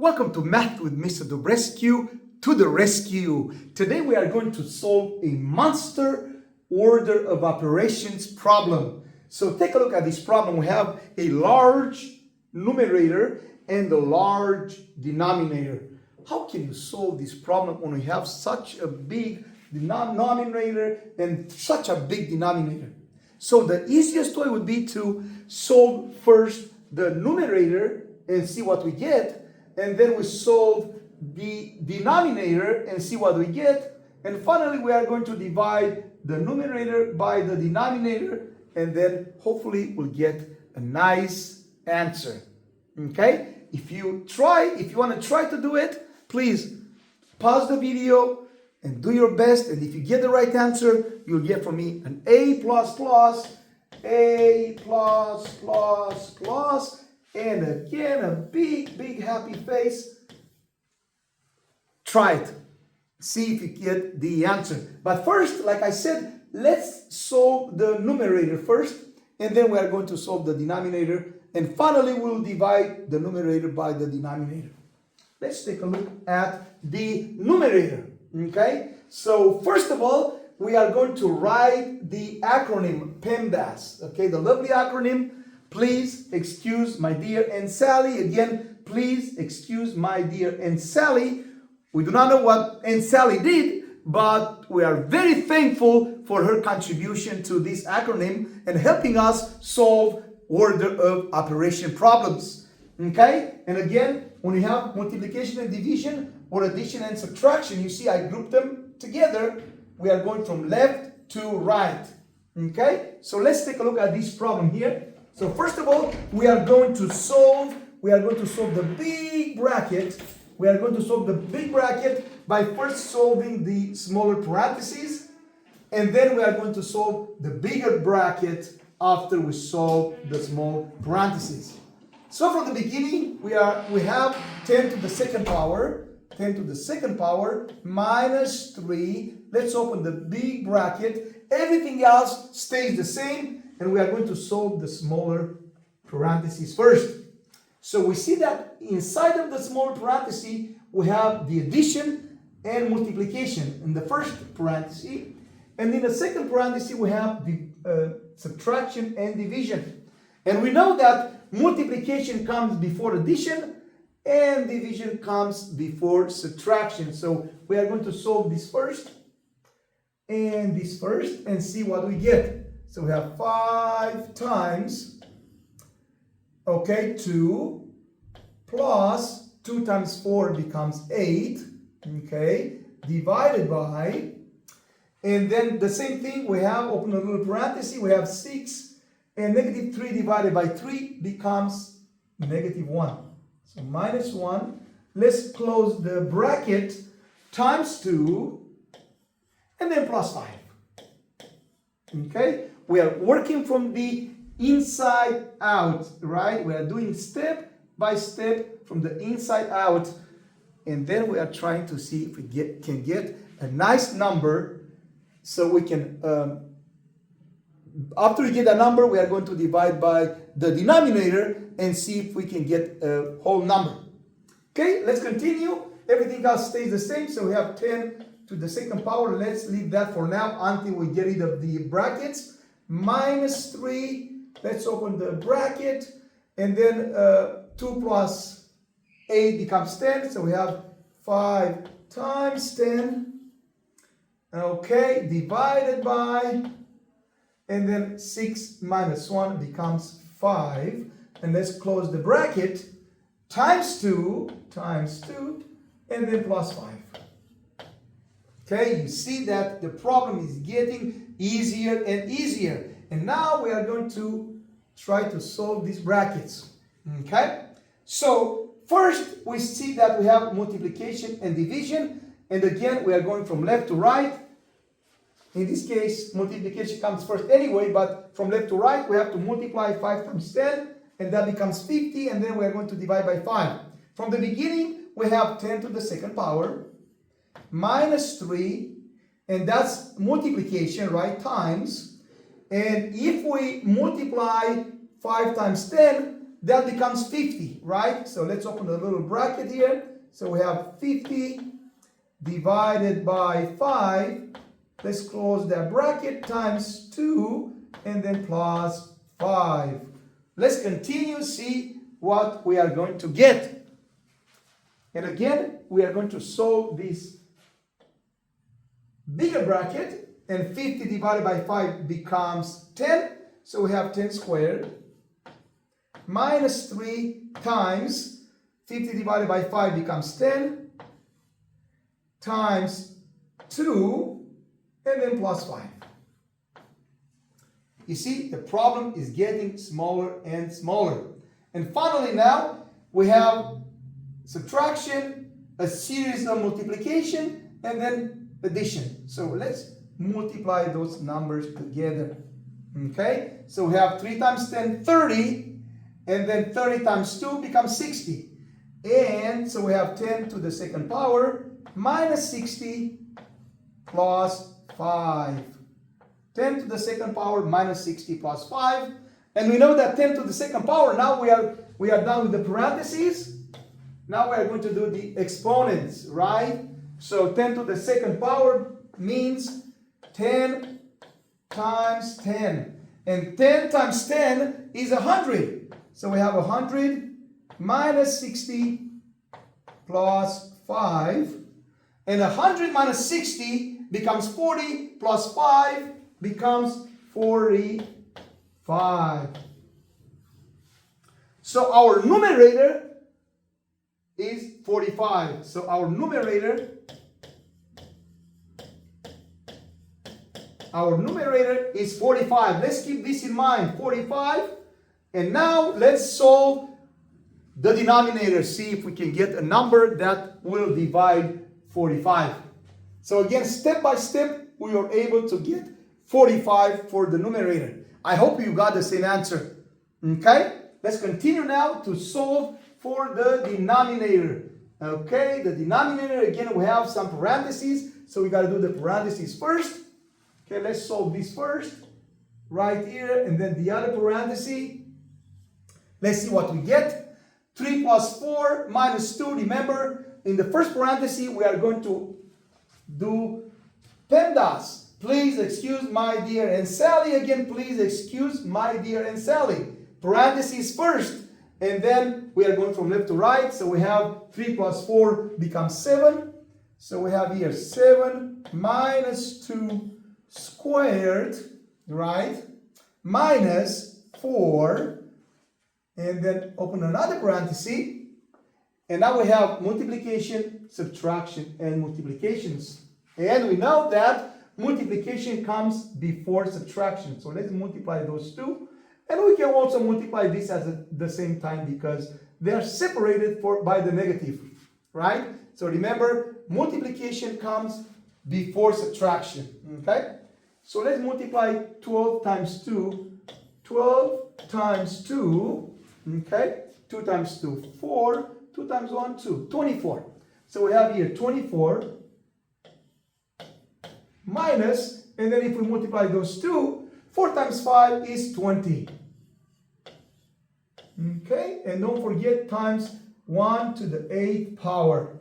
Welcome to Math with Mr. Dobrescu, to the rescue. Today we are going to solve a monster order of operations problem. So take a look at this problem. We have a large numerator and a large denominator. How can you solve this problem when we have such a big denominator and such a big denominator? So the easiest way would be to solve first the numerator and see what we get, and then we solve the denominator and see what we get, and finally we are going to divide the numerator by the denominator, and then hopefully we'll get a nice answer. Okay? If you want to try to do it, please pause the video and do your best, and if you get the right answer, you'll get from me an A++, and again a big happy face. Try it. See if you get the answer. But first, like I said, let's solve the numerator first, and then we are going to solve the denominator, and finally we'll divide the numerator by the denominator. Let's take a look at the numerator. Okay? So first of all, we are going to write the acronym PEMDAS. Okay, the lovely acronym. Please excuse my dear Aunt Sally. Again, please excuse my dear Aunt Sally. We do not know what Aunt Sally did, but we are very thankful for her contribution to this acronym and helping us solve order of operation problems. Okay? And again, when you have multiplication and division or addition and subtraction, you see I grouped them together. We are going from left to right. Okay? So let's take a look at this problem here. So first of all, we are going to solve the big bracket. We are going to solve the big bracket by first solving the smaller parentheses, and then we are going to solve the bigger bracket after we solve the small parentheses. So from the beginning, we have 10 to the second power, 10 to the second power minus 3. Let's open the big bracket. Everything else stays the same. And we are going to solve the smaller parentheses first. So we see that inside of the smaller parenthesis, we have the addition and multiplication in the first parenthesis. And in the second parenthesis, we have the subtraction and division. And we know that multiplication comes before addition and division comes before subtraction. So we are going to solve this first and this first and see what we get. So we have 5 times, 2 plus 2 times 4 becomes 8, divided by, and then the same thing, we have, open a little parenthesis, we have 6, and negative 3 divided by 3 becomes negative 1. So minus 1, let's close the bracket, times 2, and then plus 5. Okay? We are working from the inside out, right? We are doing step by step from the inside out, and then we are trying to see if we can get a nice number. So we can, after we get a number, we are going to divide by the denominator and see if we can get a whole number. Okay, let's continue. Everything else stays the same. So we have 10 to the second power. Let's leave that for now until we get rid of the brackets. Minus 3, let's open the bracket, and then 2 plus 8 becomes 10, so we have 5 times 10, divided by, and then 6 minus 1 becomes 5, and let's close the bracket, times 2, and then plus 5. Okay, you see that the problem is getting easier and easier. And now we are going to try to solve these brackets. Okay? So first we see that we have multiplication and division. And again, we are going from left to right. In this case, multiplication comes first anyway, but from left to right, we have to multiply 5 times 10, and that becomes 50, and then we are going to divide by 5. From the beginning, we have 10 to the second power, minus 3, and that's multiplication, right, times. And if we multiply 5 times 10, that becomes 50, right? So let's open a little bracket here. So we have 50 divided by 5. Let's close that bracket, times 2, and then plus 5. Let's continue, see what we are going to get. And again, we are going to solve this bigger bracket, and 50 divided by 5 becomes 10. So we have 10 squared minus 3 times 50 divided by 5 becomes 10 times 2 and then plus 5. You see, the problem is getting smaller and smaller. And finally now we have subtraction, a series of multiplication, and then addition. So let's multiply those numbers together. Okay, so we have 3 times 10, 30, and then 30 times 2 becomes 60. And so we have 10 to the second power minus 60 plus 5. 10 to the second power minus 60 plus 5. And we know that 10 to the second power, now we are done with the parentheses. Now we are going to do the exponents, right? So 10 to the second power means 10 times 10. And 10 times 10 is 100. So we have 100 minus 60 plus 5. And 100 minus 60 becomes 40 plus 5 becomes 45. So our numerator is 45. So our numerator is 45. Let's keep this in mind, 45. And now let's solve the denominator. See if we can get a number that will divide 45. So again, step by step, we are able to get 45 for the numerator. I hope you got the same answer. Okay? Let's continue now to solve for the denominator. Okay, the denominator, again, we have some parentheses. So we got to do the parentheses first. Okay, let's solve this first. Right here, and then the other parenthesis. Let's see what we get. 3 plus 4 minus 2. Remember, in the first parenthesis, we are going to do PEMDAS. Please excuse my dear and Sally. Again, please excuse my dear and Sally. Parentheses first. And then we are going from left to right. So we have 3 plus 4 becomes 7. So we have here 7 minus 2 squared, right? Minus 4. And then open another parenthesis. And now we have multiplication, subtraction, and multiplications. And we know that multiplication comes before subtraction. So let's multiply those two. And we can also multiply this at the same time because they are separated by the negative, right? So remember, multiplication comes before subtraction, okay? So let's multiply 12 times 2. 12 times 2, okay? 2 times 2, 4. 2 times 1, 2. 24. So we have here 24 minus, and then if we multiply those two, 4 times 5 is 20. Okay, and don't forget times 1 to the 8th power.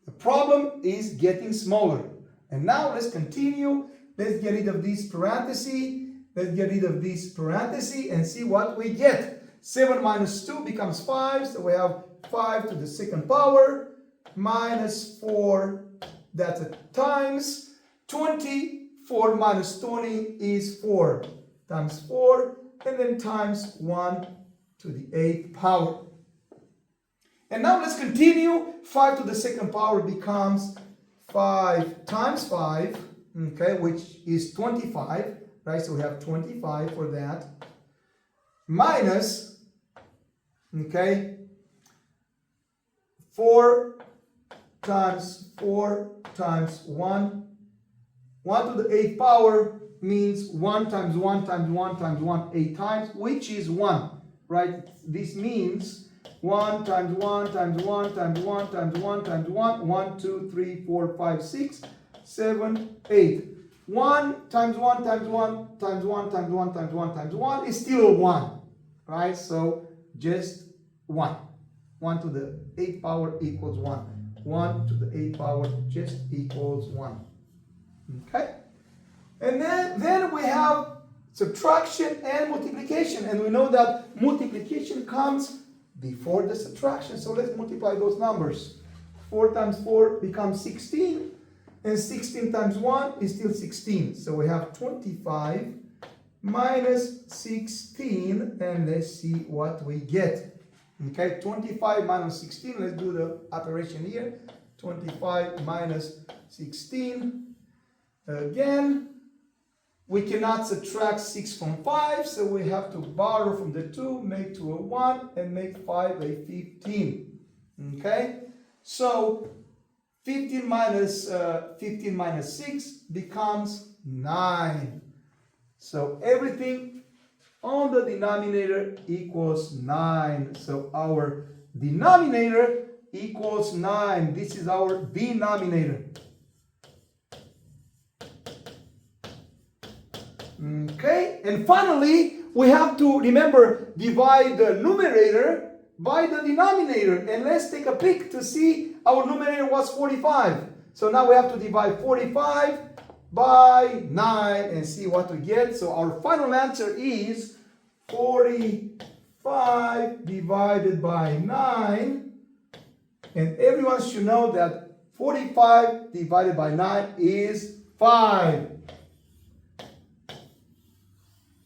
The problem is getting smaller. And now let's continue. Let's get rid of this parenthesis. Let's get rid of this parenthesis and see what we get. 7 minus 2 becomes 5. So we have 5 to the second power minus 4. That's a times 20. 4 minus 20 is 4 times 4. And then times 1 to the 8th power. And now let's continue. 5 to the second power becomes 5 times 5, okay, which is 25, right? So we have 25 for that. Minus, okay, 4 times 4 times 1. 1 to the 8th power means 1 times 1 times 1 times 1, 8 times, which is 1, right? This means 1 times 1 times 1 times 1 times 1 times 1, 1, 2, 3, 4, 5, 6, 7, 8. 1 times 1 times 1 times 1 times 1 times 1 times 1 is still 1. right? So just 1. 1 to the 8th power equals 1. 1 to the 8th power just equals 1. Okay? And then we have subtraction and multiplication. And we know that multiplication comes before the subtraction. So let's multiply those numbers. 4 times 4 becomes 16. And 16 times 1 is still 16. So we have 25 minus 16. And let's see what we get. Okay, 25 minus 16. Let's do the operation here. 25 minus 16. Again, we cannot subtract 6 from 5, so we have to borrow from the 2, make 2 a 1, and make 5 a 15. Okay, so 15 minus 6 becomes 9. So everything on the denominator equals 9. So our denominator equals 9. This is our denominator. Okay, and finally, we have to remember divide the numerator by the denominator. And let's take a peek to see our numerator was 45. So now we have to divide 45 by 9 and see what we get. So our final answer is 45 divided by 9. And everyone should know that 45 divided by 9 is 5.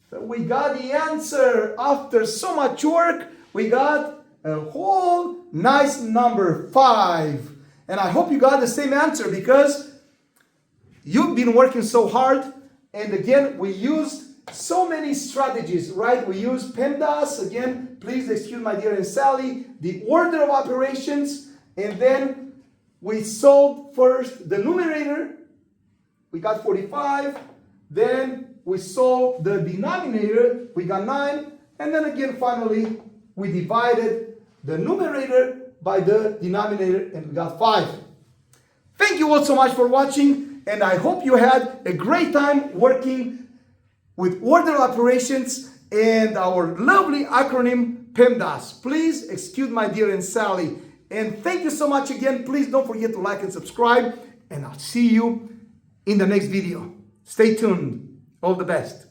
So we got the answer. After so much work, we got a whole nice number, 5. And I hope you got the same answer because you've been working so hard. And again, we used so many strategies, right? We used PEMDAS. Again, please excuse my dear Aunt Sally. The order of operations. And then we solved first the numerator. We got 45. Then we solved the denominator. We got 9. And then again, finally, we divided the numerator by the denominator and we got 5. Thank you all so much for watching. And I hope you had a great time working with order operations and our lovely acronym PEMDAS. Please excuse my dear Aunt Sally. And thank you so much again. Please don't forget to like and subscribe. And I'll see you in the next video. Stay tuned. All the best.